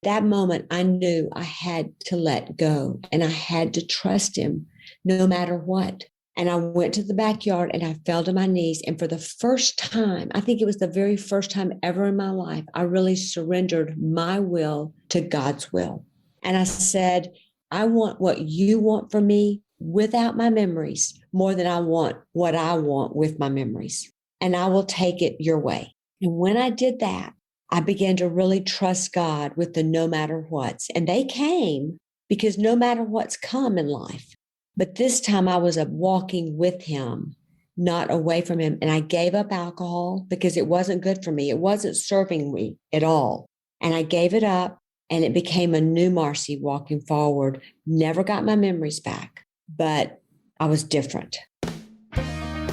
That moment, I knew I had to let go and I had to trust him no matter what. And I went to the backyard and I fell to my knees. And for the first time, I think it was the very first time ever in my life, I really surrendered my will to God's will. And I said, I want what you want for me without my memories more than I want what I want with my memories. And I will take it your way. And when I did that, I began to really trust God with the no matter what's. And they came because no matter what's come in life. But this time I was walking with him, not away from him. And I gave up alcohol because it wasn't good for me. It wasn't serving me at all. And I gave it up and it became a new Marcy walking forward. Never got my memories back, but I was different.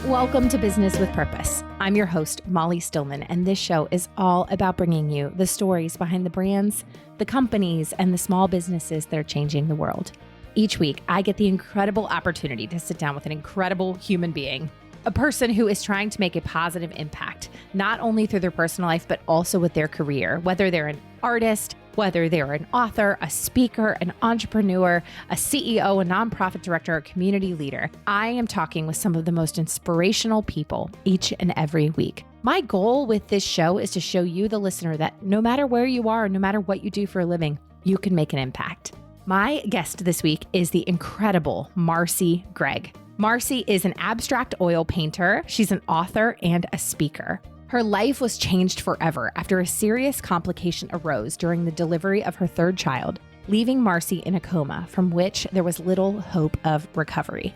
Welcome to Business with Purpose. I'm your host, Molly Stillman, and this show is all about bringing you the stories behind the brands, the companies, and the small businesses that are changing the world. Each week, I get the incredible opportunity to sit down with an incredible human being, a person who is trying to make a positive impact, not only through their personal life, but also with their career, whether they're an artist, whether they're an author, a speaker, an entrepreneur, a CEO, a nonprofit director, a community leader. I am talking with some of the most inspirational people each and every week. My goal with this show is to show you, the listener, that no matter where you are, no matter what you do for a living, you can make an impact. My guest this week is the incredible Marcy Gregg. Marcy is an abstract oil painter. She's an author and a speaker. Her life was changed forever after a serious complication arose during the delivery of her third child, leaving Marcy in a coma from which there was little hope of recovery.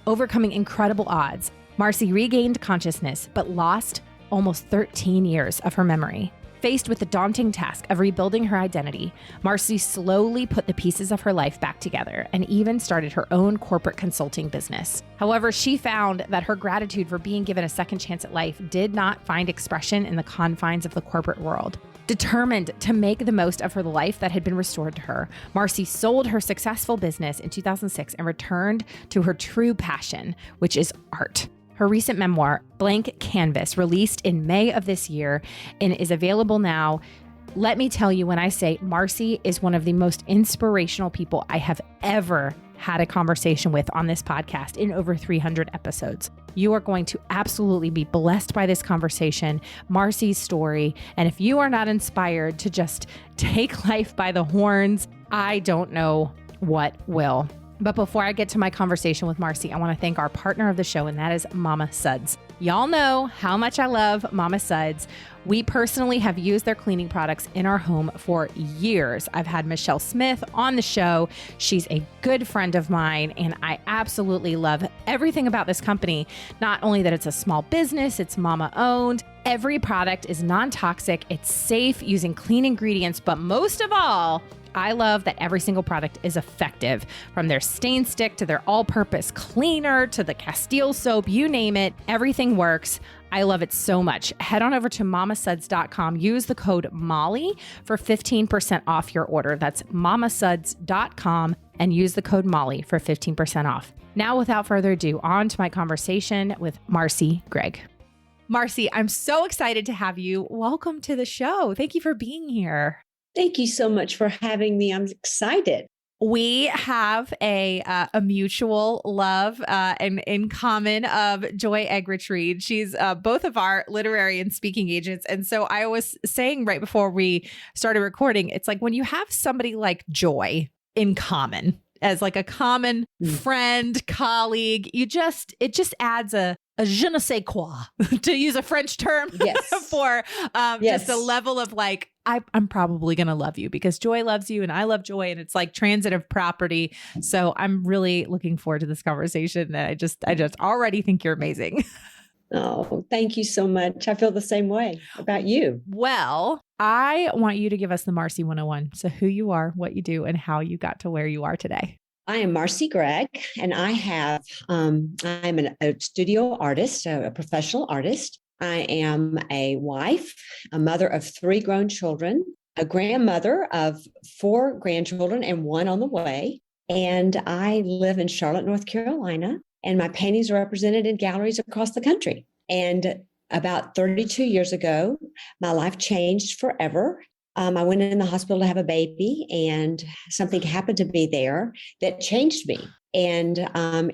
Overcoming incredible odds, Marcy regained consciousness but lost almost 13 years of her memory. Faced with the daunting task of rebuilding her identity, Marcy slowly put the pieces of her life back together and even started her own corporate consulting business. However, she found that her gratitude for being given a second chance at life did not find expression in the confines of the corporate world. Determined to make the most of her life that had been restored to her, Marcy sold her successful business in 2006 and returned to her true passion, which is art. Her recent memoir, Blank Canvas, released in May of this year and is available now. Let me tell you, when I say Marcy is one of the most inspirational people I have ever had a conversation with on this podcast in over 300 episodes. You are going to absolutely be blessed by this conversation, Marcy's story. And if you are not inspired to just take life by the horns, I don't know what will. But before I get to my conversation with Marcy, I want to thank our partner of the show, and that is Mama Suds. Y'all know how much I love Mama Suds. We personally have used their cleaning products in our home for years. I've had Michelle Smith on the show. She's a good friend of mine, and I absolutely love everything about this company. Not only that it's a small business, it's mama owned. Every product is non-toxic, it's safe using clean ingredients, but most of all, I love that every single product is effective, from their stain stick to their all-purpose cleaner to the Castile soap, you name it, everything works. I love it so much. Head on over to mamasuds.com. Use the code Molly for 15% off your order. That's mamasuds.com and use the code Molly for 15% off. Now, without further ado, on to my conversation with Marcy Gregg. Marcy, I'm so excited to have you. Welcome to the show. Thank you for being here. Thank you so much for having me. I'm excited. We have a mutual love and in common of Joy Egg-Retrieve. She's both of our literary and speaking agents. And so I was saying right before we started recording, it's like when you have somebody like Joy in common, as like a common friend, colleague, it just adds a je ne sais quoi, to use a French term, yes. for just a level of like, I'm probably going to love you because Joy loves you and I love Joy, and it's like transitive property. So I'm really looking forward to this conversation. And I just already think you're amazing. Oh, thank you so much. I feel the same way about you. Well, I want you to give us the Marcy 101. So who you are, what you do, and how you got to where you are today. I am Marcy Gregg, and I'm a studio artist, a professional artist. I am a wife, a mother of 3 grown children, a grandmother of 4 grandchildren and 1 on the way. And I live in Charlotte, North Carolina, and my paintings are represented in galleries across the country. And about 32 years ago, my life changed forever. I went in the hospital to have a baby, and something happened to me there that changed me. And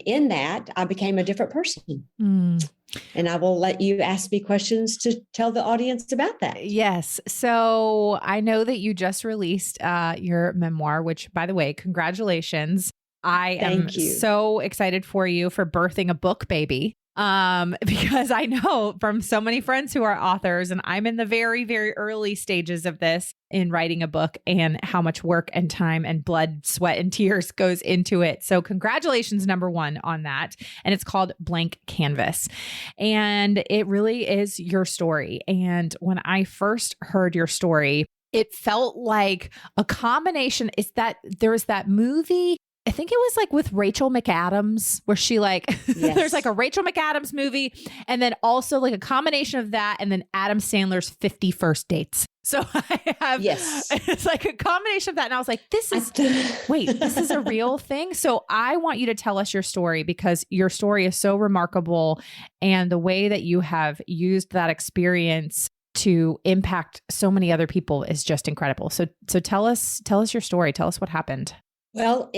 in that, I became a different person. Mm. And I will let you ask me questions to tell the audience about that. Yes. So I know that you just released your memoir, which, by the way, congratulations. I am Thank you. so excited for you for birthing a book baby. Because I know from so many friends who are authors, and I'm in the very, very early stages of this in writing a book, and how much work and time and blood, sweat, and tears goes into it. So congratulations, number one, on that. And it's called Blank Canvas. And it really is your story. And when I first heard your story, it felt like a combination. Is that there was that movie, I think it was like with Rachel McAdams, where she like, Yes. there's like a Rachel McAdams movie, and then also like a combination of that, and then Adam Sandler's 50 First Dates. So I have, Yes. It's like a combination of that. And I was like, this is a real thing. So I want you to tell us your story, because your story is so remarkable. And the way that you have used that experience to impact so many other people is just incredible. So tell us your story. Tell us what happened. Well,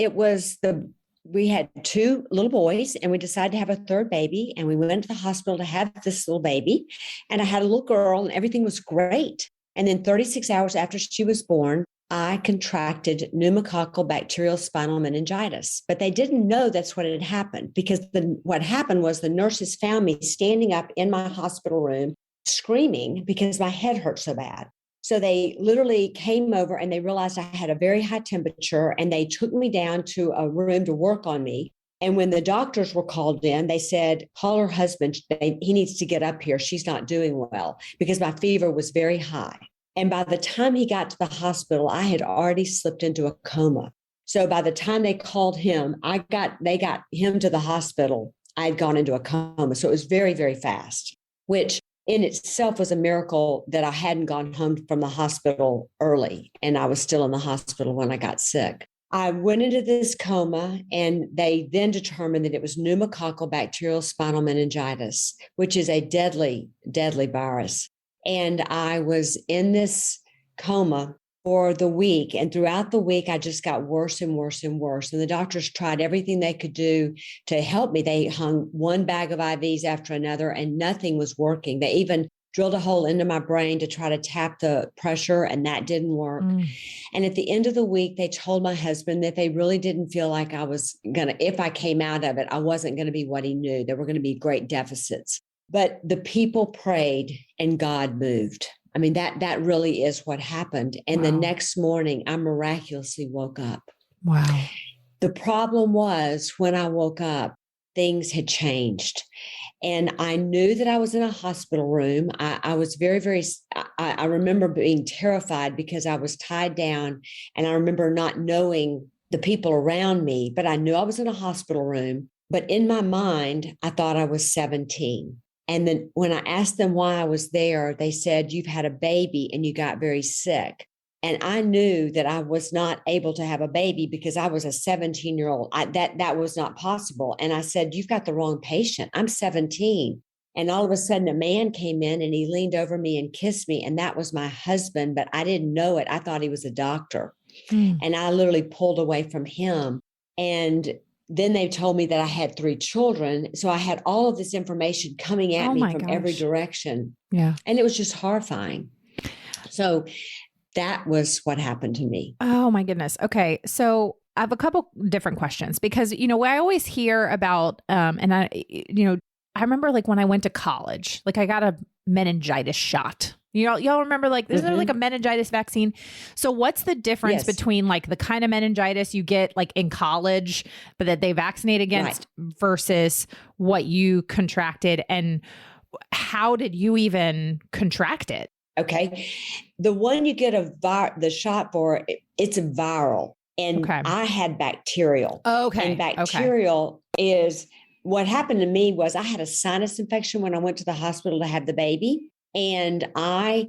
we had two little boys, and we decided to have a third baby, and we went to the hospital to have this little baby, and I had a little girl, and everything was great. And then 36 hours after she was born, I contracted pneumococcal bacterial spinal meningitis, but they didn't know that's what had happened, because what happened was the nurses found me standing up in my hospital room screaming because my head hurt so bad. So they literally came over, and they realized I had a very high temperature, and they took me down to a room to work on me. And when the doctors were called in, they said, call her husband. He needs to get up here. She's not doing well, because my fever was very high. And by the time he got to the hospital, I had already slipped into a coma. So by the time they called him, they got him to the hospital, I had gone into a coma. So it was very, very fast, which in itself was a miracle that I hadn't gone home from the hospital early, and I was still in the hospital when I got sick. I went into this coma, and they then determined that it was pneumococcal bacterial spinal meningitis, which is a deadly, deadly virus. And I was in this coma for the week. And throughout the week, I just got worse and worse and worse. And the doctors tried everything they could do to help me. They hung one bag of IVs after another, and nothing was working. They even drilled a hole into my brain to try to tap the pressure, and that didn't work. And at the end of the week, they told my husband that they really didn't feel like I was if I came out of it, I wasn't going to be what he knew. There were going to be great deficits. But the people prayed, and God moved. I mean, that really is what happened. And The next morning, I miraculously woke up. Wow. The problem was, when I woke up, things had changed. And I knew that I was in a hospital room. I was very, very, I remember being terrified because I was tied down, and I remember not knowing the people around me, but I knew I was in a hospital room. But in my mind, I thought I was 17. And then when I asked them why I was there, they said, you've had a baby and you got very sick. And I knew that I was not able to have a baby because I was a 17-year-old. That was not possible. And I said, you've got the wrong patient. I'm 17. And all of a sudden, a man came in, and he leaned over me and kissed me. And that was my husband, but I didn't know it. I thought he was a doctor. And I literally pulled away from him. And then they told me that I had 3 children. So I had all of this information coming at me from every direction. Yeah. And it was just horrifying. So that was what happened to me. Oh my goodness. Okay. So I have a couple different questions, because, I always hear about, and I remember like when I went to college, like I got a meningitis shot. Y'all remember, like, isn't there like a meningitis vaccine? So what's the difference between like the kind of meningitis you get like in college, but that they vaccinate against, versus what you contracted, and how did you even contract it? Okay. The one you get the shot for, it's a viral, and I had bacterial. Okay. And bacterial is what happened to me. Was I had a sinus infection when I went to the hospital to have the baby. And I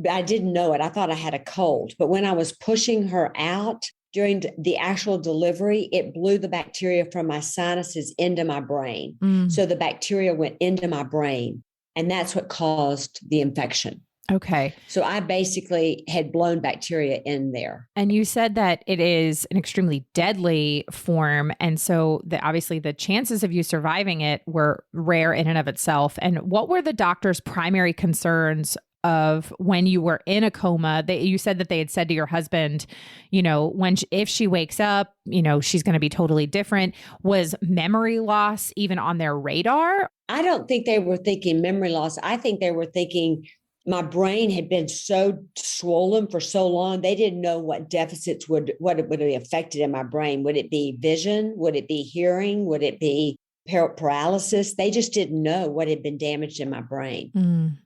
didn't know it. I thought I had a cold. But when I was pushing her out during the actual delivery, it blew the bacteria from my sinuses into my brain. So the bacteria went into my brain, and that's what caused the infection. Okay. So I basically had blown bacteria in there. And you said that it is an extremely deadly form. And so obviously the chances of you surviving it were rare in and of itself. And what were the doctor's primary concerns of when you were in a coma? You said that they had said to your husband, if she wakes up, she's going to be totally different. Was memory loss even on their radar? I don't think they were thinking memory loss. I think they were thinking my brain had been so swollen for so long. They didn't know what deficits what it would be affected in my brain. Would it be vision? Would it be hearing? Would it be paralysis? They just didn't know what had been damaged in my brain.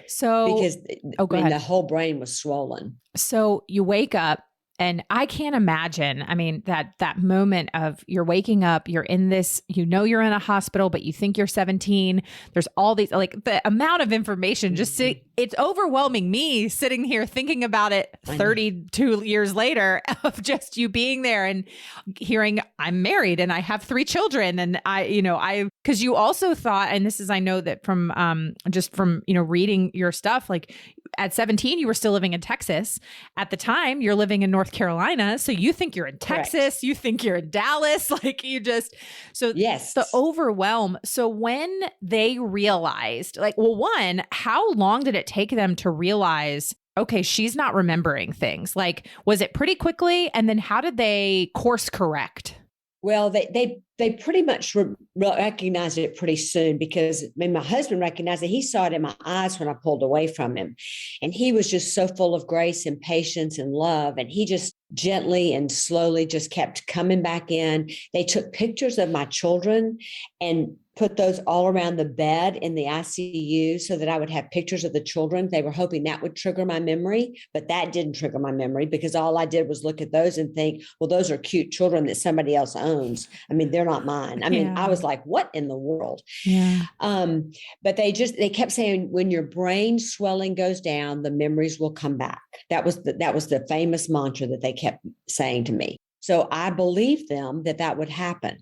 So, because the whole brain was swollen. So you wake up, and I can't imagine, that moment of you're waking up, you're in this, you're in a hospital, but you think you're 17. There's all these, like, the amount of information it's overwhelming me sitting here thinking about it 32 years later of just you being there and hearing I'm married and I have 3 children. And because you also thought, and this is, I know that from just from, reading your stuff, like at 17, you were still living in Texas. At the time, you're living in North Carolina. So you think you're in Texas, correct. You think you're in Dallas, yes, the overwhelm. So when they realized, one, how long did it take them to realize, okay, she's not remembering things? Like, was it pretty quickly? And then how did they course correct? Well, they pretty much recognized it pretty soon, because my husband recognized it. He saw it in my eyes when I pulled away from him. And he was just so full of grace and patience and love. And he just gently and slowly just kept coming back in. They took pictures of my children and put those all around the bed in the ICU so that I would have pictures of the children. They were hoping that would trigger my memory, but that didn't trigger my memory, because all I did was look at those and think, well, those are cute children that somebody else owns. They're not mine. I was like, what in the world? Yeah. But they kept saying, when your brain swelling goes down, the memories will come back. That was the famous mantra that they kept saying to me. So I believed them that would happen.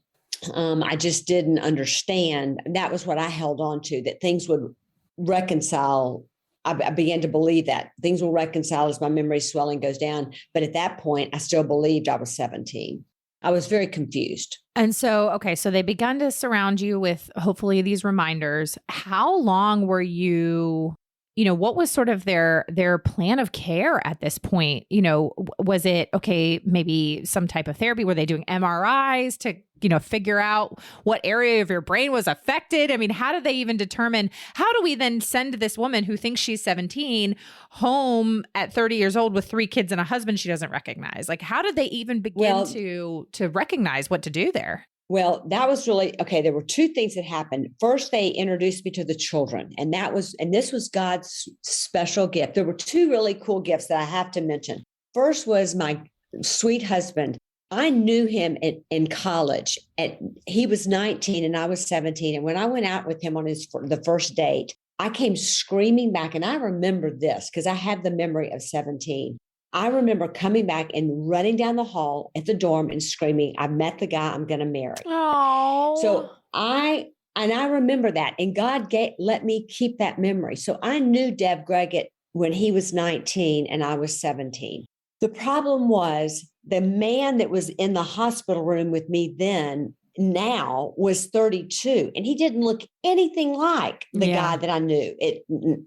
I just didn't understand. That was what I held on to, that things would reconcile. I began to believe that things will reconcile as my memory swelling goes down. But at that point, I still believed I was 17. I was very confused. And so, okay, so they began to surround you with hopefully these reminders. How long were you, what was sort of their plan of care at this point? Was it, okay, maybe some type of therapy? Were they doing MRIs to, figure out what area of your brain was affected? How did they even determine, how do we then send this woman who thinks she's 17 home at 30 years old with 3 kids and a husband she doesn't recognize? Like, how did they even begin to recognize what to do there? Well, that was really, okay, there were 2 things that happened. First, they introduced me to the children, and this was God's special gift. There were 2 really cool gifts that I have to mention. First was my sweet husband. I knew him in college. He was 19 and I was 17. And when I went out with him on the first date, I came screaming back. And I remember this because I have the memory of 17. I remember coming back and running down the hall at the dorm and screaming, I met the guy I'm going to marry. Oh. So I remember that. And God let me keep that memory. So I knew Deb Gregg when he was 19 and I was 17. The problem was the man that was in the hospital room with me now was 32, and he didn't look anything like the guy that I knew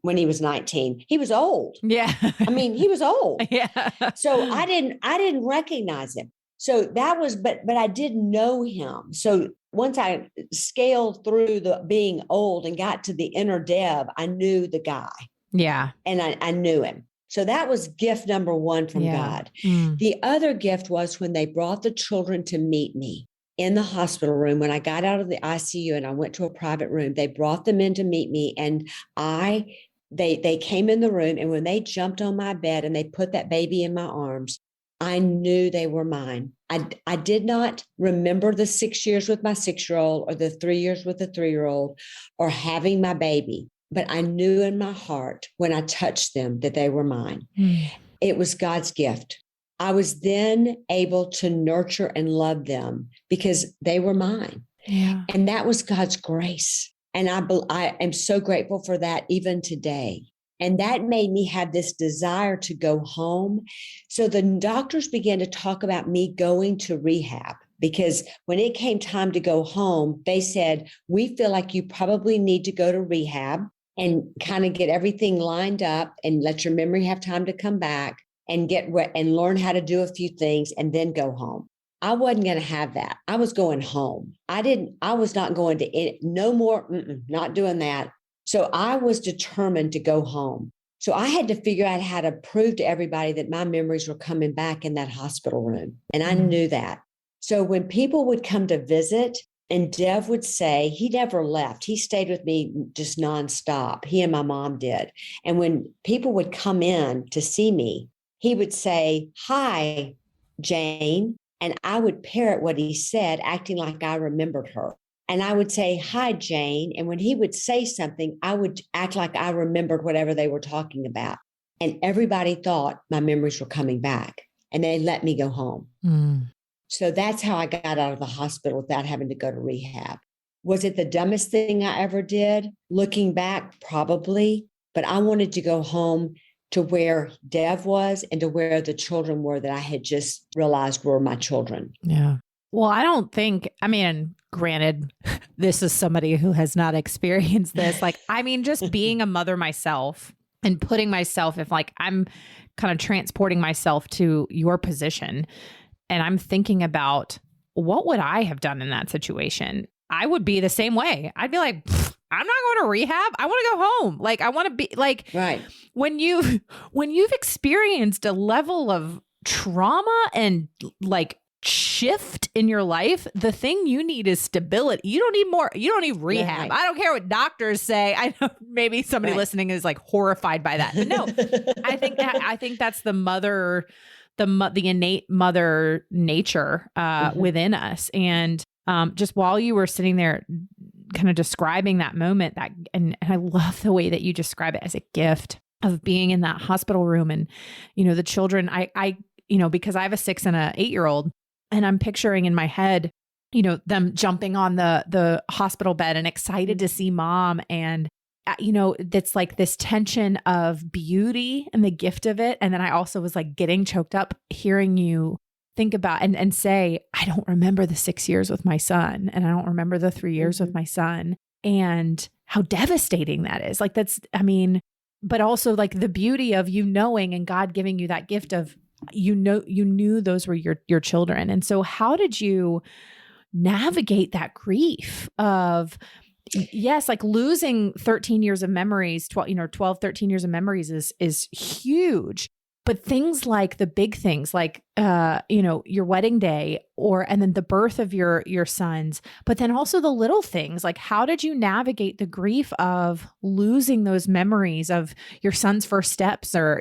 when he was 19. He was old. Yeah. He was old. Yeah. So I didn't recognize him. So that was, but I did know him. So once I scaled through the being old and got to the inner Deb, I knew the guy. Yeah. And I knew him. So that was gift number 1 from God. Mm. The other gift was when they brought the children to meet me in the hospital room. When I got out of the ICU and I went to a private room, they brought them in to meet me. And they came in the room, and when they jumped on my bed and they put that baby in my arms, I knew they were mine. I did not remember the 6 years with my 6-year-old or the 3 years with the 3-year-old or having my baby. But I knew in my heart when I touched them that they were mine. Mm. It was God's gift. I was then able to nurture and love them because they were mine. Yeah. And that was God's grace. And I am so grateful for that even today. And that made me have this desire to go home. So the doctors began to talk about me going to rehab, because when it came time to go home, they said, we feel like you probably need to go to rehab and kind of get everything lined up and let your memory have time to come back and and learn how to do a few things and then go home. I wasn't going to have that. I was going home. I was not going to, no more, not doing that. So I was determined to go home. So I had to figure out how to prove to everybody that my memories were coming back in that hospital room. And I knew that. So when people would come to visit, and Dev would say, he never left. He stayed with me just nonstop. He and my mom did. And when people would come in to see me, he would say, hi, Jane. And I would parrot what he said, acting like I remembered her. And I would say, hi, Jane. And when he would say something, I would act like I remembered whatever they were talking about. And everybody thought my memories were coming back, and they let me go home. So that's how I got out of the hospital without having to go to rehab. Was it the dumbest thing I ever did? Looking back, probably. But I wanted to go home to where Dev was and to where the children were that I had just realized were my children. Yeah. Well, I don't think, granted, this is somebody who has not experienced this. Just being a mother myself and putting myself, if I'm kind of transporting myself to your position, and I'm thinking about what would I have done in that situation? I would be the same way. I'd be like, I'm not going to rehab. I want to go home. I want to be right. When you've experienced a level of trauma and shift in your life, the thing you need is stability. You don't need more. You don't need rehab. Right. I don't care what doctors say. I know maybe somebody listening is horrified by that, but no, I think that's the innate mother nature within us. And just while you were sitting there kind of describing that moment, and I love the way that you describe it as a gift of being in that hospital room. And, the children, I because I have a 6 and a 8-year-old, and I'm picturing in my head, them jumping on the hospital bed and excited to see mom. And that's this tension of beauty and the gift of it. And then I also was getting choked up hearing you think about and say, I don't remember the 6 years with my son. And I don't remember the 3 years with my son, and how devastating that is. But also the beauty of knowing and God giving you that gift of, you knew those were your children. And so how did you navigate that grief of, yes, losing 13 years of memories, 12, 13 years of memories is huge. But things the big things, your wedding day and then the birth of your sons, but then also the little things, how did you navigate the grief of losing those memories of your son's first steps or,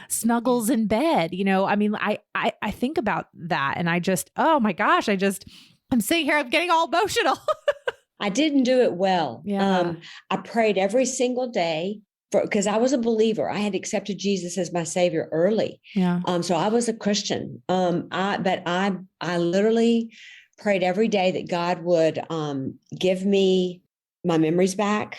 snuggles in bed? I think about that, and I just, oh my gosh, I'm sitting here, I'm getting all emotional. I didn't do it well. Yeah. I prayed every single day because I was a believer. I had accepted Jesus as my savior early. Yeah. So I was a Christian. But I literally prayed every day that God would give me my memories back.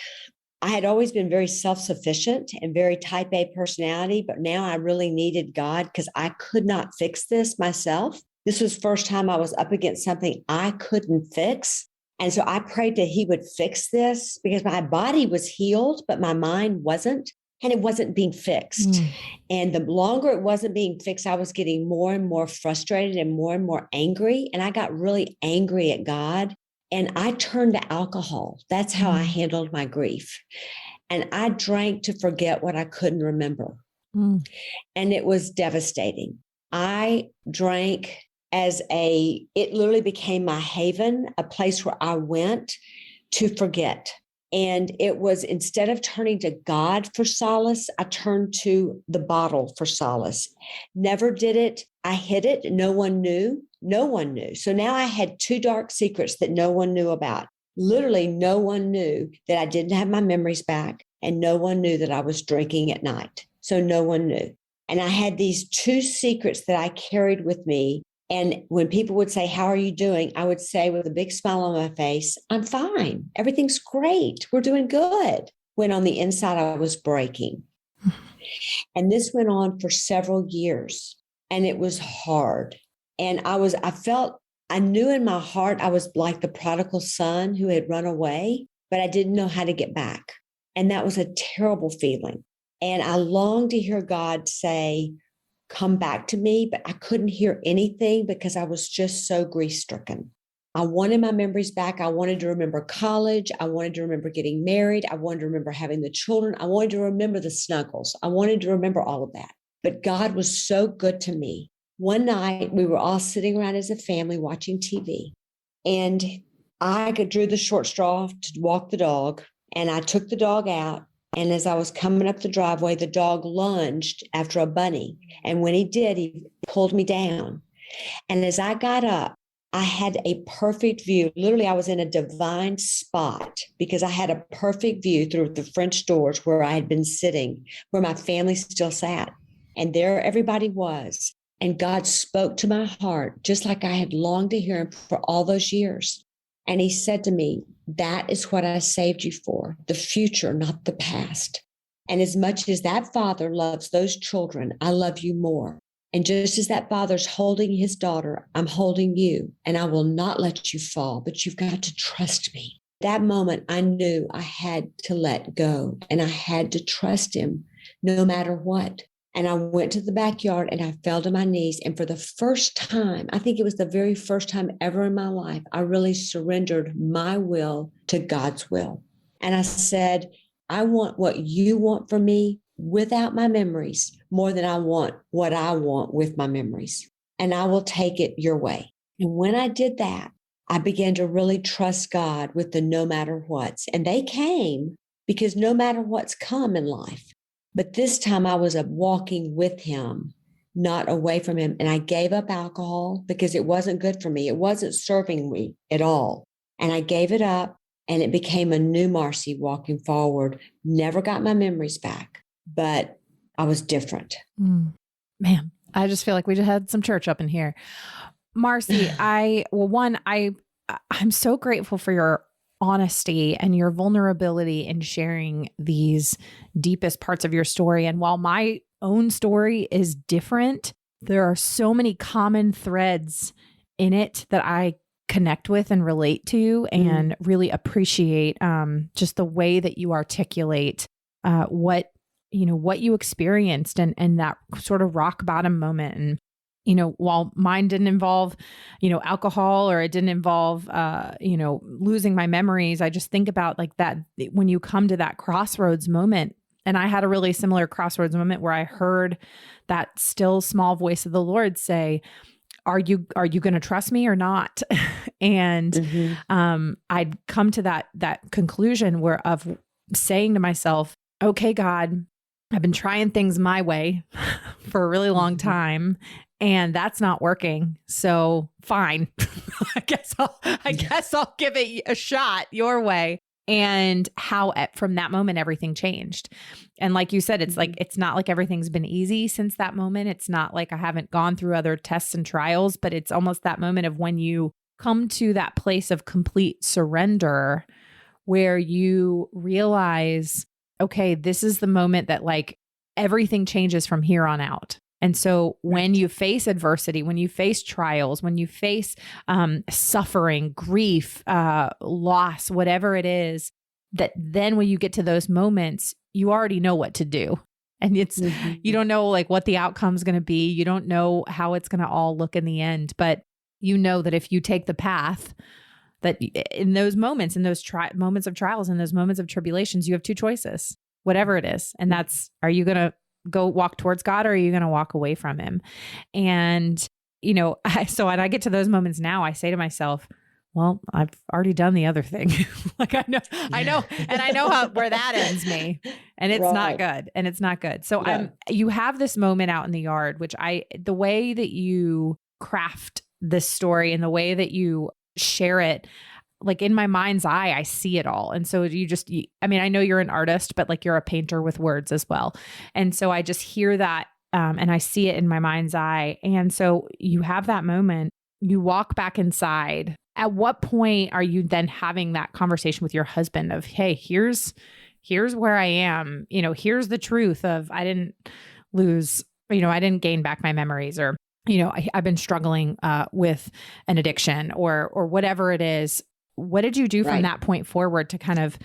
I had always been very self-sufficient and very type A personality, but now I really needed God because I could not fix this myself. This was the first time I was up against something I couldn't fix. And so I prayed that he would fix this because my body was healed, but my mind wasn't, and it wasn't being fixed. And the longer it wasn't being fixed, I was getting more and more frustrated and more angry. And I got really angry at God, and I turned to alcohol. That's how I handled my grief. And I drank to forget what I couldn't remember. And it was devastating. I drank it literally became my haven, a place where I went to forget. And it was, instead of turning to God for solace, I turned to the bottle for solace. Never did it. I hid it. No one knew. So now I had 2 dark secrets that no one knew about. Literally, no one knew that I didn't have my memories back, and no one knew that I was drinking at night. So no one knew. And I had these 2 secrets that I carried with me. And when people would say, how are you doing? I would say with a big smile on my face, I'm fine. Everything's great. We're doing good. when on the inside I was breaking. And this went on for several years, and it was hard. And I knew in my heart I was like the prodigal son who had run away, but I didn't know how to get back. And that was a terrible feeling. And I longed to hear God say, come back to me, but I couldn't hear anything because I was just so grief-stricken. I wanted my memories back. I wanted to remember college. I wanted to remember getting married. I wanted to remember having the children. I wanted to remember the snuggles. I wanted to remember all of that. But God was so good to me. One night, we were all sitting around as a family watching TV, and I drew the short straw to walk the dog, and I took the dog out. And as I was coming up the driveway, the dog lunged after a bunny. And when he did, he pulled me down. And as I got up, I had a perfect view. Literally, I was in a divine spot because I had a perfect view through the French doors where I had been sitting, where my family still sat. And there everybody was. And God spoke to my heart, just like I had longed to hear him for all those years. And he said to me, that is what I saved you for, the future, not the past. And as much as that father loves those children, I love you more. And just as that father's holding his daughter, I'm holding you, and I will not let you fall, but you've got to trust me. That moment, I knew I had to let go, and I had to trust him no matter what. And I went to the backyard and I fell to my knees. And for the first time, I think it was the very first time ever in my life, I really surrendered my will to God's will. And I said, I want what you want for me without my memories more than I want what I want with my memories. And I will take it your way. And when I did that, I began to really trust God with the no matter what's. And they came because no matter what's come in life. But this time I was walking with him, not away from him. And I gave up alcohol because it wasn't good for me. It wasn't serving me at all. And I gave it up, and it became a new Marcy walking forward. Never got my memories back, but I was different. Man, I just feel like we just had some church up in here. Marcy, I'm so grateful for your honesty and your vulnerability in sharing these deepest parts of your story. And while my own story is different, there are so many common threads in it that I connect with and relate to and really appreciate just the way that you articulate what you experienced and that sort of rock bottom moment. And while mine didn't involve, alcohol, or it didn't involve, losing my memories, I just think about like that when you come to that crossroads moment. And I had a really similar crossroads moment where I heard that still small voice of the Lord say, are you going to trust me or not? And I'd come to that conclusion of saying to myself, okay, God, I've been trying things my way for a really long time, and that's not working. So fine. I guess I'll give it a shot your way. And how from that moment, everything changed. And like you said, it's like, it's not like everything's been easy since that moment. It's not like I haven't gone through other tests and trials, but it's almost that moment of when you come to that place of complete surrender where you realize, okay, this is the moment that like everything changes from here on out. And so when you face adversity, when you face trials, when you face suffering, grief, loss, whatever it is, that then when you get to those moments, you already know what to do. And it's, you don't know like what the outcome is going to be. You don't know how it's going to all look in the end, but you know that if you take the path that in those moments, in those moments of trials, in those moments of tribulations, you have two choices, whatever it is. And that's, are you going to go walk towards God, or are you going to walk away from him? And, so when I get to those moments now, I say to myself, well, I've already done the other thing. Like I know, and I know where that ends me, and it's not good, and it's not good. So you have this moment out in the yard, which the way that you craft this story and the way that you share it, like in my mind's eye, I see it all. And so I know you're an artist, but like you're a painter with words as well. And so I just hear that and I see it in my mind's eye. And so you have that moment, you walk back inside. At what point are you then having that conversation with your husband of, hey, here's here's where I am, here's the truth of I didn't lose, I didn't gain back my memories, or, I've been struggling with an addiction or whatever it is. What did you do from that point forward to kind of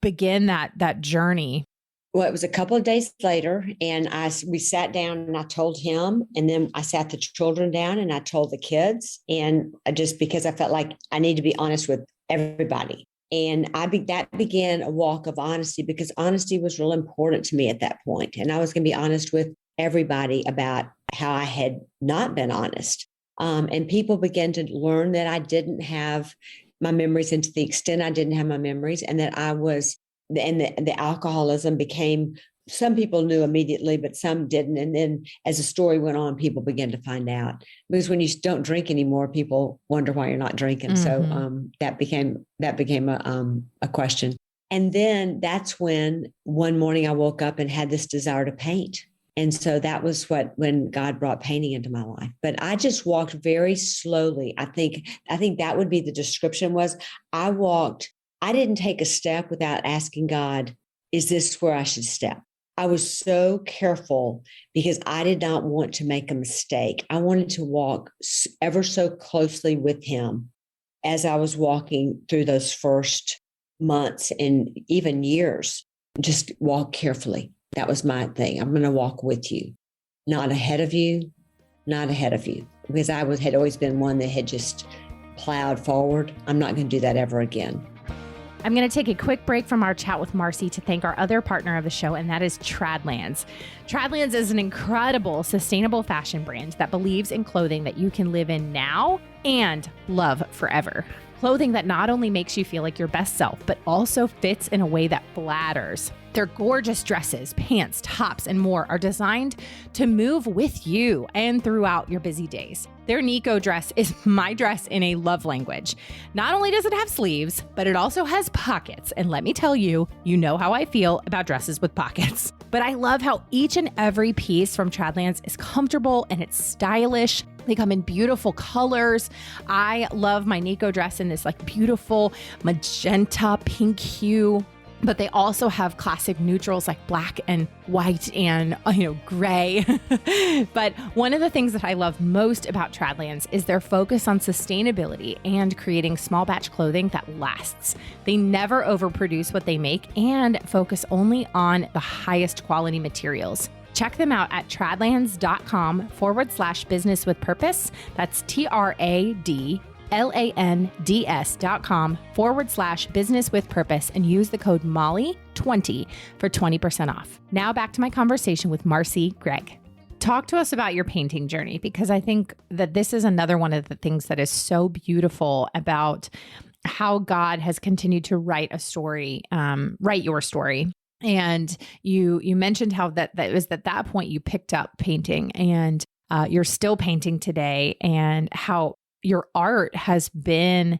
begin that journey? Well, it was a couple of days later, and we sat down and I told him, and then I sat the children down and I told the kids, and just because I felt like I need to be honest with everybody. And that began a walk of honesty, because honesty was real important to me at that point. And I was going to be honest with everybody about how I had not been honest. And people began to learn that I didn't have my memories, and to the extent I didn't have my memories, and that I was, and the alcoholism became, some people knew immediately, but some didn't. And then as the story went on, people began to find out, because when you don't drink anymore, people wonder why you're not drinking. So that became a question. And then that's when one morning I woke up and had this desire to paint. And so that was when God brought painting into my life. But I just walked very slowly. I think that would be the description was I didn't take a step without asking God, is this where I should step? I was so careful because I did not want to make a mistake. I wanted to walk ever so closely with him as I was walking through those first months and even years. Just walk carefully. That was my thing. I'm going to walk with you, not ahead of you, because I had always been one that had just plowed forward. I'm not going to do that ever again. I'm going to take a quick break from our chat with Marcy to thank our other partner of the show, and that is Tradlands. Tradlands is an incredible, sustainable fashion brand that believes in clothing that you can live in now and love forever. Clothing that not only makes you feel like your best self, but also fits in a way that flatters. Their gorgeous dresses, pants, tops, and more are designed to move with you and throughout your busy days. Their Nico dress is my dress in a love language. Not only does it have sleeves, but it also has pockets. And let me tell you, you know how I feel about dresses with pockets. But I love how each and every piece from Tradlands is comfortable and it's stylish. They come in beautiful colors. I love my Nico dress in this beautiful magenta pink hue. But they also have classic neutrals like black and white and, gray. But one of the things that I love most about Tradlands is their focus on sustainability and creating small batch clothing that lasts. They never overproduce what they make and focus only on the highest quality materials. Check them out at tradlands.com/business with purpose. That's TRADLANDS.com/business with purpose and use the code MOLLY20 for 20% off. Now back to my conversation with Marcy Gregg. Talk to us about your painting journey, because I think that this is another one of the things that is so beautiful about how God has continued to write your story. And you mentioned how that was at that point you picked up painting, and you're still painting today, and how your art has been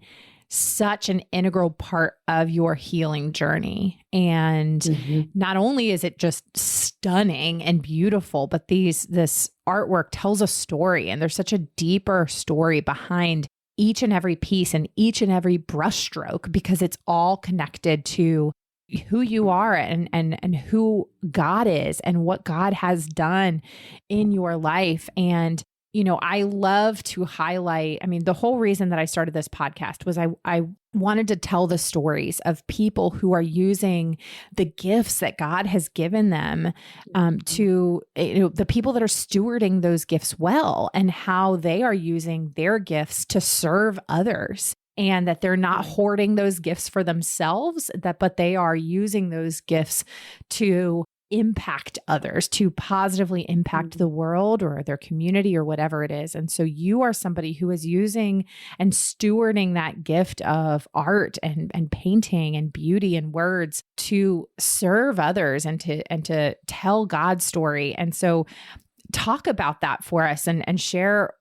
such an integral part of your healing journey. And not only is it just stunning and beautiful, but this artwork tells a story, and there's such a deeper story behind each and every piece and each and every brushstroke, because it's all connected to who you are and who God is and what God has done in your life. And I love to highlight, the whole reason that I started this podcast was I wanted to tell the stories of people who are using the gifts that God has given them to, the people that are stewarding those gifts well, and how they are using their gifts to serve others. And that they're not hoarding those gifts for themselves, but they are using those gifts to impact others, to positively impact the world or their community or whatever it is. And so you are somebody who is using and stewarding that gift of art and painting and beauty and words to serve others and to tell God's story. And so talk about that for us and share,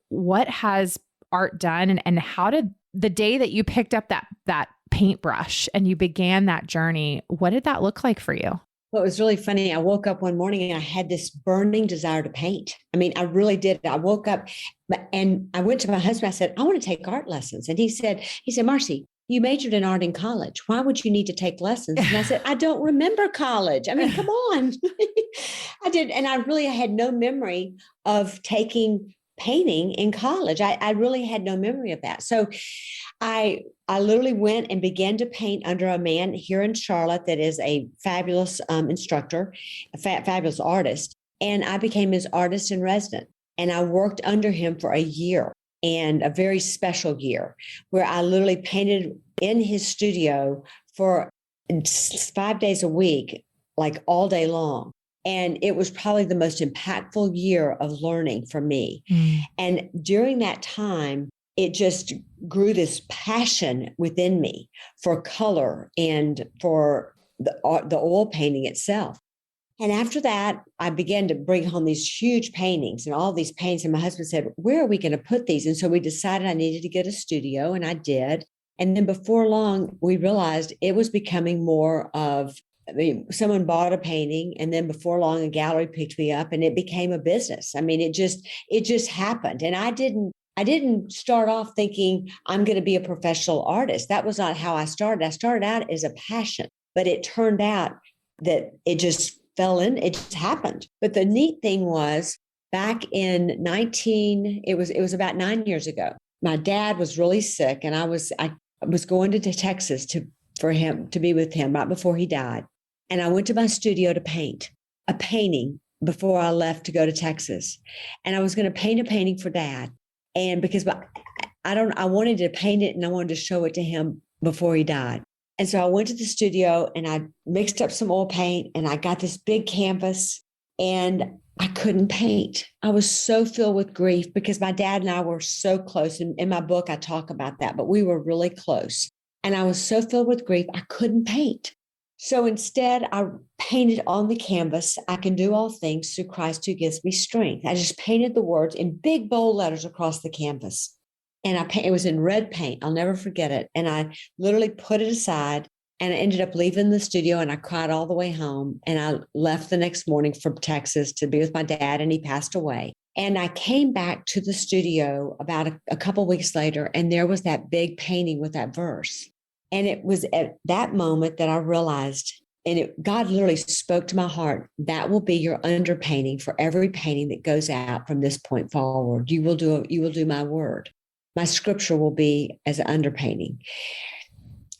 what has art done and how did the day that you picked up that paintbrush and you began that journey, what did that look like for you? Well, it was really funny. I woke up one morning and I had this burning desire to paint. I really did. I woke up and I went to my husband. I said, I want to take art lessons. And he said, Marcy, you majored in art in college. Why would you need to take lessons? And I said, I don't remember college. I mean, come on. I did. And I had no memory of taking painting in college. I really had no memory of that. So I literally went and began to paint under a man here in Charlotte that is a fabulous instructor, a fabulous artist. And I became his artist in resident. And I worked under him for a year, and a very special year, where I literally painted in his studio for 5 days a week, like all day long. And it was probably the most impactful year of learning for me. And during that time, it just grew this passion within me for color and for the oil painting itself. And after that, I began to bring home these huge paintings and all these paintings. And my husband said, where are we going to put these? And so we decided I needed to get a studio, and I did. And then before long, we realized it was becoming more of, someone bought a painting, and then before long, a gallery picked me up, and it became a business. I mean, it just happened. And I didn't start off thinking I'm going to be a professional artist. That was not how I started. I started out as a passion, but it turned out that it just it just happened. But the neat thing was, back in it was about 9 years ago, my dad was really sick, and I was going to Texas for him to be with him right before he died. And I went to my studio to paint a painting before I left to go to Texas. And I was going to paint a painting for Dad. And because I wanted to paint it, and I wanted to show it to him before he died. And so I went to the studio, and I mixed up some oil paint, and I got this big canvas, and I couldn't paint. I was so filled with grief because my dad and I were so close. And in my book, I talk about that, but we were really close. And I was so filled with grief, I couldn't paint. So instead, I painted on the canvas, I can do all things through Christ who gives me strength. I just painted the words in big, bold letters across the canvas. And it was in red paint. I'll never forget it. And I literally put it aside, and I ended up leaving the studio, and I cried all the way home. And I left the next morning for Texas to be with my dad, and he passed away. And I came back to the studio about a couple of weeks later, and there was that big painting with that verse. And it was at that moment that I realized, and God literally spoke to my heart, that will be your underpainting for every painting that goes out from this point forward. You will do my word. My scripture will be as an underpainting.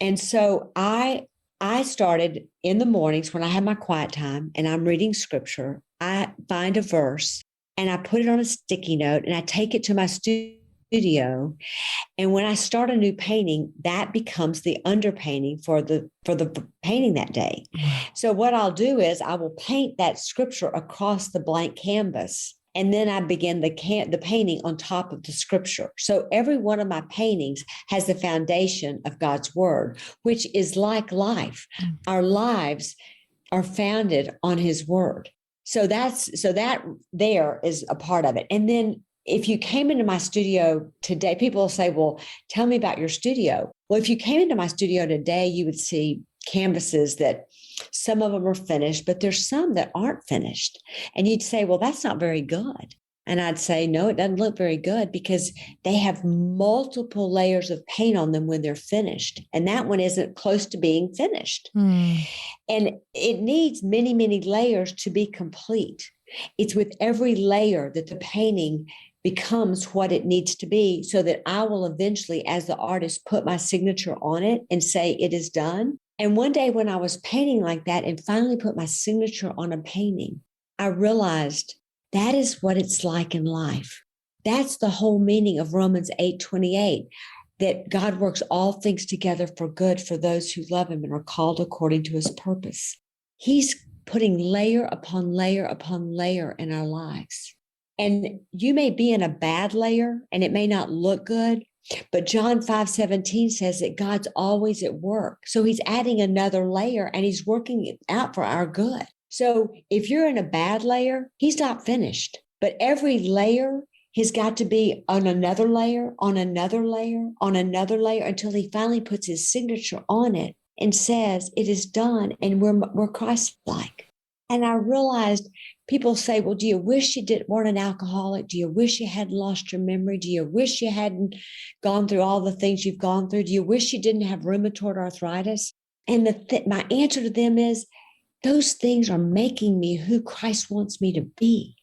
And so I started in the mornings when I have my quiet time and I'm reading scripture, I find a verse and I put it on a sticky note and I take it to my studio. And when I start a new painting, that becomes the underpainting for the painting that day. So what I'll do is I will paint that scripture across the blank canvas. And then I begin the painting on top of the scripture. So every one of my paintings has the foundation of God's word, which is like life. Our lives are founded on his word. So that there is a part of it. And then if you came into my studio today, people will say, well, tell me about your studio. Well, if you came into my studio today, you would see canvases that some of them are finished, but there's some that aren't finished. And you'd say, well, that's not very good. And I'd say, no, it doesn't look very good because they have multiple layers of paint on them when they're finished. And that one isn't close to being finished. And it needs many, many layers to be complete. It's with every layer that the painting becomes what it needs to be so that I will eventually, as the artist, put my signature on it and say it is done. And one day when I was painting like that and finally put my signature on a painting, I realized that is what it's like in life. That's the whole meaning of Romans 8:28, that God works all things together for good for those who love him and are called according to his purpose. He's putting layer upon layer upon layer in our lives. And you may be in a bad layer and it may not look good, but John 5:17 says that God's always at work. So he's adding another layer and he's working it out for our good. So if you're in a bad layer, he's not finished. But every layer has got to be on another layer, on another layer, on another layer until he finally puts his signature on it and says, it is done. And we're Christ-like. And I realized People say, well, do you wish you weren't an alcoholic? Do you wish you hadn't lost your memory? Do you wish you hadn't gone through all the things you've gone through? Do you wish you didn't have rheumatoid arthritis? And my answer to them is, those things are making me who Christ wants me to be.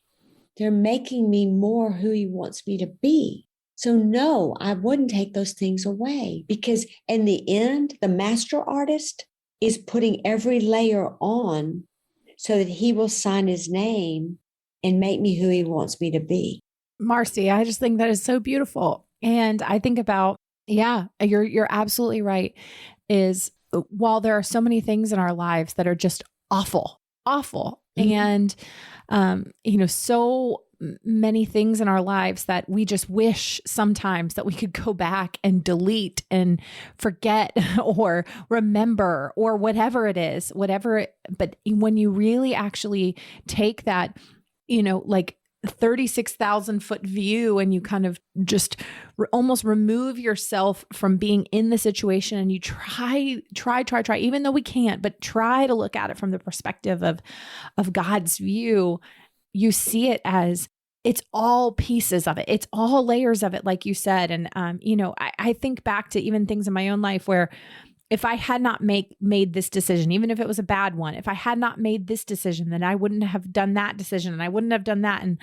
They're making me more who he wants me to be. So no, I wouldn't take those things away, because in the end, the master artist is putting every layer on so that he will sign his name and make me who he wants me to be. Marcy, I just think that is so beautiful. And I think about, you're absolutely right, is while there are so many things in our lives that are just awful, and, so many things in our lives that we just wish sometimes that we could go back and delete and forget or remember or whatever it is, but when you really actually take that, like 36,000 foot view and you kind of just almost remove yourself from being in the situation, and you try, even though we can't, but try to look at it from the perspective of God's view, you see it as it's all pieces of it. It's all layers of it, like you said. And, I think back to even things in my own life where if I had not made this decision, even if it was a bad one, if I had not made this decision, then I wouldn't have done that decision, and I wouldn't have done that. And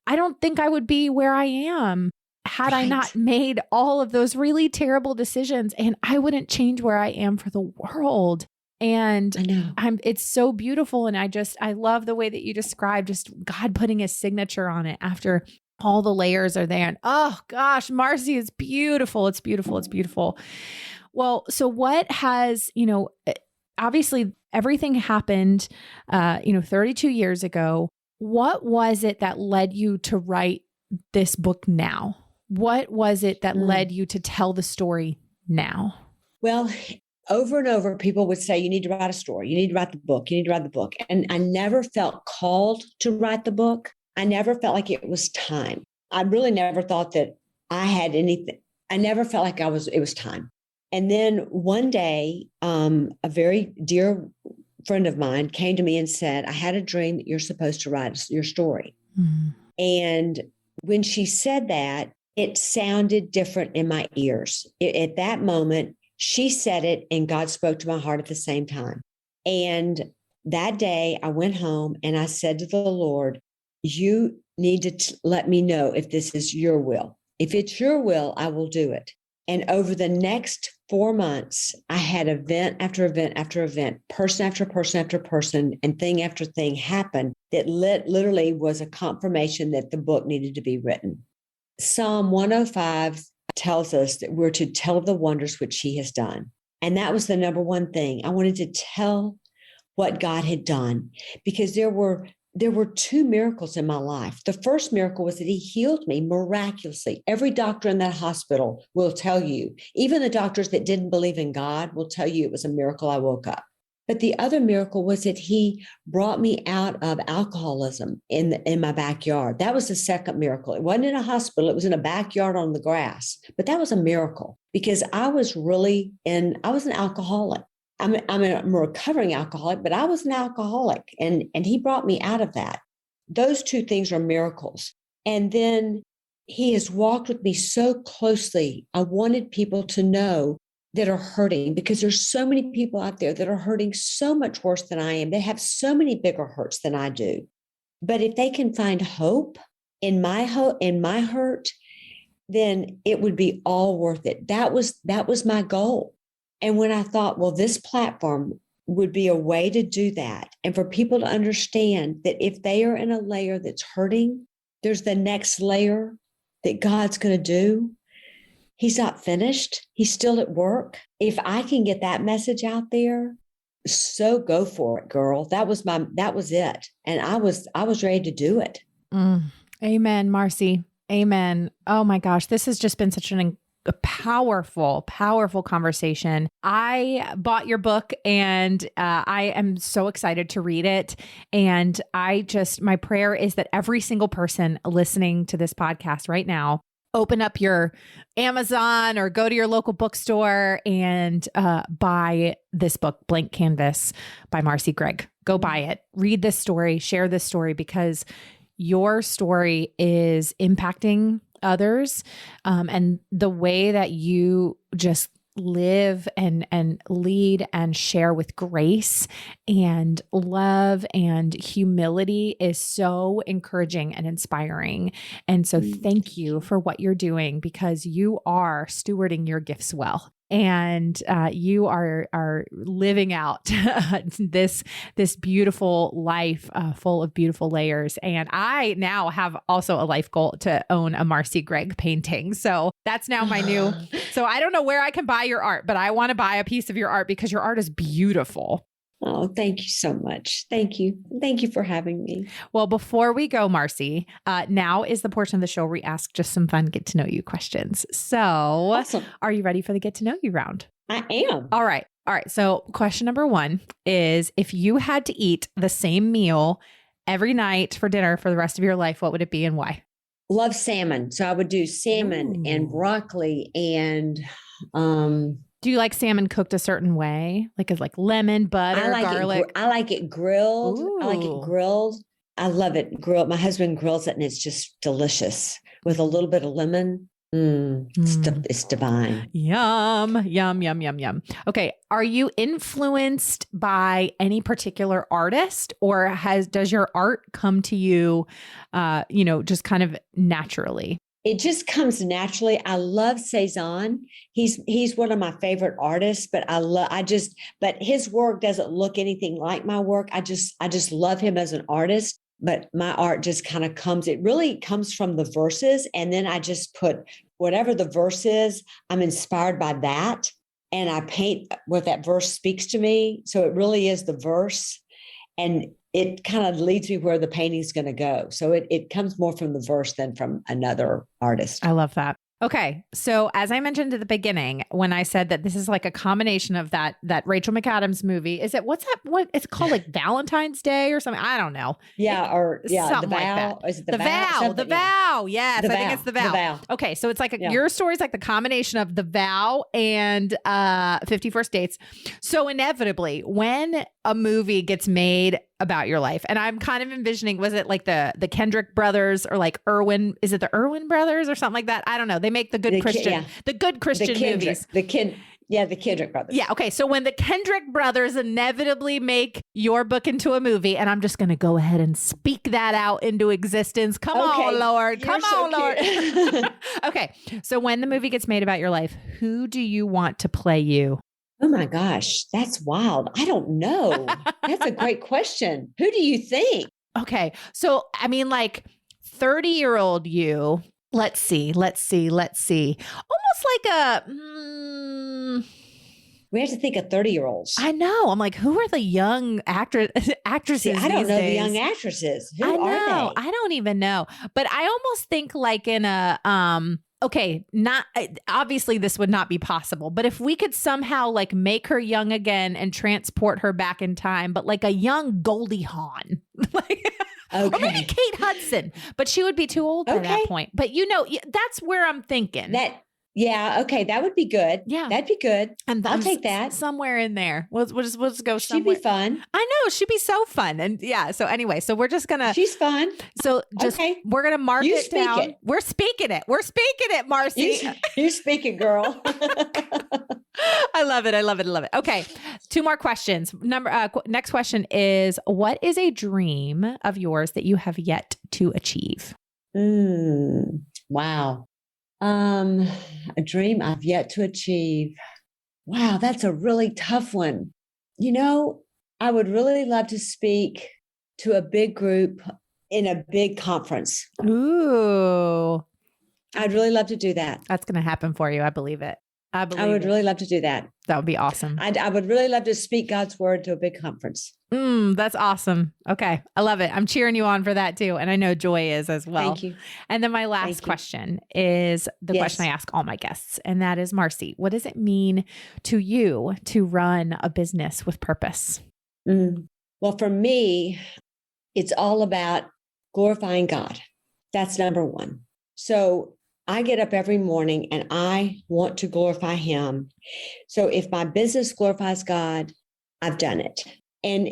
I don't think I would be where I am had I not made all of those really terrible decisions, and I wouldn't change where I am for the world. And it's so beautiful. And I love the way that you described just God putting his signature on it after all the layers are there. And oh gosh, Marcy, it's beautiful. It's beautiful. It's beautiful. Well, so what has, obviously everything happened, 32 years ago. What was it that led you to write this book now? What was it that led you to tell the story now? Well, over and over, people would say, you need to write a story. You need to write the book. You need to write the book. And I never felt called to write the book. I never felt like it was time. I really never thought that I had anything. I never felt like it was time. And then one day, a very dear friend of mine came to me and said, I had a dream that you're supposed to write your story. Mm-hmm. And when she said that, it sounded different in my ears. At that moment, she said it and God spoke to my heart at the same time. And that day I went home and I said to the Lord, you need to let me know if this is your will. If it's your will, I will do it. And over the next 4 months, I had event after event after event, person after person after person, and thing after thing happened that literally was a confirmation that the book needed to be written. Psalm 105 tells us that we're to tell the wonders which he has done. And that was the number one thing. I wanted to tell what God had done, because there were 2 miracles in my life. The first miracle was that he healed me miraculously. Every doctor in that hospital will tell you, even the doctors that didn't believe in God will tell you it was a miracle I woke up. But the other miracle was that he brought me out of alcoholism in my backyard. That was the second miracle. It wasn't in a hospital. It was in a backyard on the grass. But that was a miracle, because I was an alcoholic. I'm a recovering alcoholic, but I was an alcoholic, and he brought me out of that. Those 2 things are miracles. And then he has walked with me so closely. I wanted people to know that are hurting, because there's so many people out there that are hurting so much worse than I am. They have so many bigger hurts than I do. But if they can find hope in my hurt, then it would be all worth it. That was my goal. And when I thought, well, this platform would be a way to do that, and for people to understand that if they are in a layer that's hurting, there's the next layer that God's going to do. He's not finished. He's still at work. If I can get that message out there, so go for it, girl. That was it. And I was ready to do it. Amen, Marcy. Amen. Oh my gosh. This has just been such a powerful, powerful conversation. I bought your book and I am so excited to read it. And my prayer is that every single person listening to this podcast right now, open up your Amazon or go to your local bookstore and buy this book, Blank Canvas by Marcy Gregg. go buy it, read this story, share this story, because your story is impacting others. And the way that you just live and lead and share with grace and love and humility is so encouraging and inspiring. And so thank you for what you're doing, because you are stewarding your gifts well. And you are living out this beautiful life full of beautiful layers. And I now have also a life goal to own a Marcy Gregg painting. So that's now my new. So I don't know where I can buy your art, but I want to buy a piece of your art because your art is beautiful. Oh, thank you so much. Thank you. Thank you for having me. Well, before we go, Marcy, now is the portion of the show where we ask just some fun get to know you questions. So Awesome. Are you ready for the get to know you round? I am. All right. So question number 1 is, if you had to eat the same meal every night for dinner for the rest of your life, what would it be and why? Love salmon. So I would do salmon and broccoli and do you like salmon cooked a certain way? Like lemon, butter, garlic? I like it grilled. Ooh. I like it grilled. I love it grilled. My husband grills it and it's just delicious with a little bit of lemon. It's divine. Yum, yum, yum, yum, yum. Okay. Are you influenced by any particular artist, or does your art come to you, just kind of naturally? It just comes naturally. I love Cezanne. He's one of my favorite artists, but but his work doesn't look anything like my work. I just love him as an artist, but my art just kind of it really comes from the verses. And then I just put whatever the verse is, I'm inspired by that. And I paint what that verse speaks to me. So it really is the verse. And it kind of leads me where the painting's going to go. So it comes more from the verse than from another artist. I love that. Okay. So as I mentioned at the beginning, when I said that this is like a combination of that Rachel McAdams movie, is it, what it's called, like Valentine's Day or something? I don't know. Yeah. Something The Vow. like that. Is it The Vow? The Vow. Yes. I think it's The Vow. The Vow. Okay. So it's like your story's like the combination of The Vow and 50 First Dates. So inevitably, when a movie gets made about your life, and I'm kind of envisioning, was it like the Kendrick brothers or like Irwin? Is it the Irwin brothers or something like that? I don't know. They make the good Christian movies. The Kendrick brothers. Yeah. Okay. So when the Kendrick brothers inevitably make your book into a movie, and I'm just going to go ahead and speak that out into existence. Come on, Lord. Come on, Lord. Okay. So when the movie gets made about your life, who do you want to play you? Oh my gosh, that's wild. I don't know. That's a great question. Who do you think? Okay. So, I mean, like 30-year-old you, let's see. Almost like we have to think of 30-year-olds. I know. I'm like, who are the young actresses? See, I don't know the young actresses. Who are they? I don't even know. But I almost think like in a, okay, not obviously this would not be possible, but if we could somehow like make her young again and transport her back in time, but like a young Goldie Hawn, or maybe Kate Hudson, but she would be too old by that point. But that's where I'm thinking. Yeah. Okay. That would be good. Yeah. That'd be good. And I'll take that. Somewhere in there. We'll just go somewhere. She'd be fun. I know. She'd be so fun. And yeah. So anyway, so we're just going to. She's fun. So we're going to mark it down. We're speaking it. We're speaking it, Marcy. You speak it, girl. I love it. Okay. 2 more questions. Next question is, what is a dream of yours that you have yet to achieve? Wow. A dream I've yet to achieve. Wow, that's a really tough one. I would really love to speak to a big group in a big conference. Ooh. I'd really love to do that. That's going to happen for you. I believe it. I would really love to do that. That would be awesome. I would really love to speak God's word to a big conference. That's awesome. Okay. I love it. I'm cheering you on for that too. And I know Joy is as well. Thank you. And then my last question is the question I ask all my guests. And that is, Marcy, what does it mean to you to run a business with purpose? Well, for me, it's all about glorifying God. That's number one. So I get up every morning and I want to glorify him. So if my business glorifies God, I've done it. And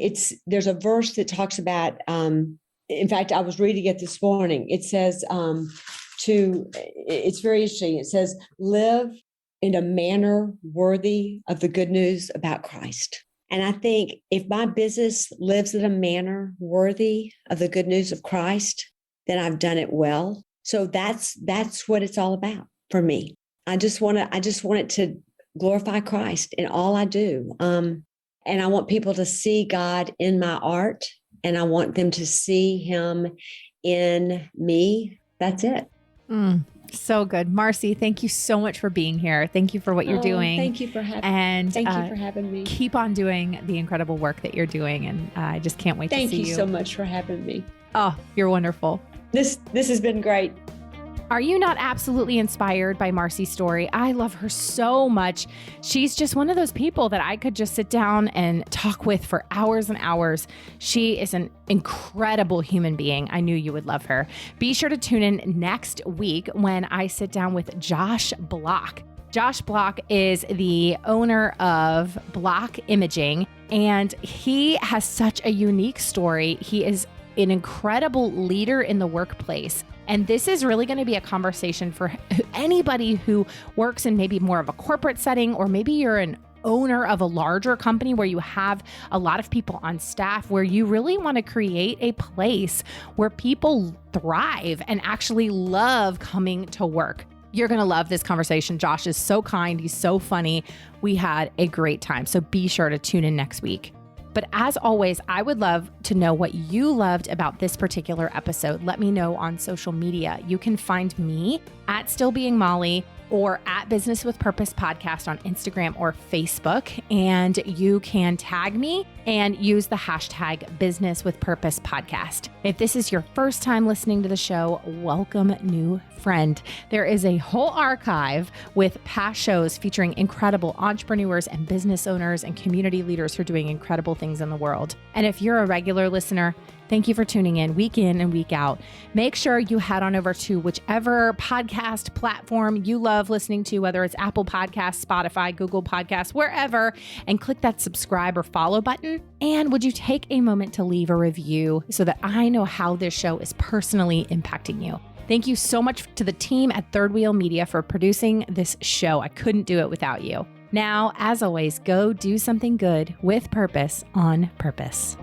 there's a verse that talks about, in fact, I was reading it this morning. It says, it's very interesting. It says, live in a manner worthy of the good news about Christ. And I think if my business lives in a manner worthy of the good news of Christ, then I've done it well. So that's what it's all about for me. I just want it to glorify Christ in all I do. And I want people to see God in my art, and I want them to see him in me. That's it. So good. Marcy, thank you so much for being here. Thank you for what you're doing. Thank you for having me. And thank you for having me. Keep on doing the incredible work that you're doing. And I just can't wait to see you. Thank you so much for having me. Oh, you're wonderful. This has been great. Are you not absolutely inspired by Marcy's story? I love her so much. She's just one of those people that I could just sit down and talk with for hours and hours. She is an incredible human being. I knew you would love her. Be sure to tune in next week when I sit down with Josh Block. Josh Block is the owner of Block Imaging, and he has such a unique story. He is an incredible leader in the workplace. And this is really going to be a conversation for anybody who works in maybe more of a corporate setting, or maybe you're an owner of a larger company where you have a lot of people on staff, where you really want to create a place where people thrive and actually love coming to work. You're going to love this conversation. Josh is so kind. He's so funny. We had a great time. So be sure to tune in next week. But as always, I would love to know what you loved about this particular episode. Let me know on social media. You can find me at Still Being Molly or at Business with Purpose Podcast on Instagram or Facebook. And you can tag me and use the hashtag Business with Purpose Podcast. If this is your first time listening to the show, welcome, new friend. There is a whole archive with past shows featuring incredible entrepreneurs and business owners and community leaders who are doing incredible things in the world. And if you're a regular listener, thank you for tuning in week and week out. Make sure you head on over to whichever podcast platform you love listening to, whether it's Apple Podcasts, Spotify, Google Podcasts, wherever, and click that subscribe or follow button. And would you take a moment to leave a review so that I know how this show is personally impacting you? Thank you so much to the team at Third Wheel Media for producing this show. I couldn't do it without you. Now, as always, go do something good with purpose on purpose.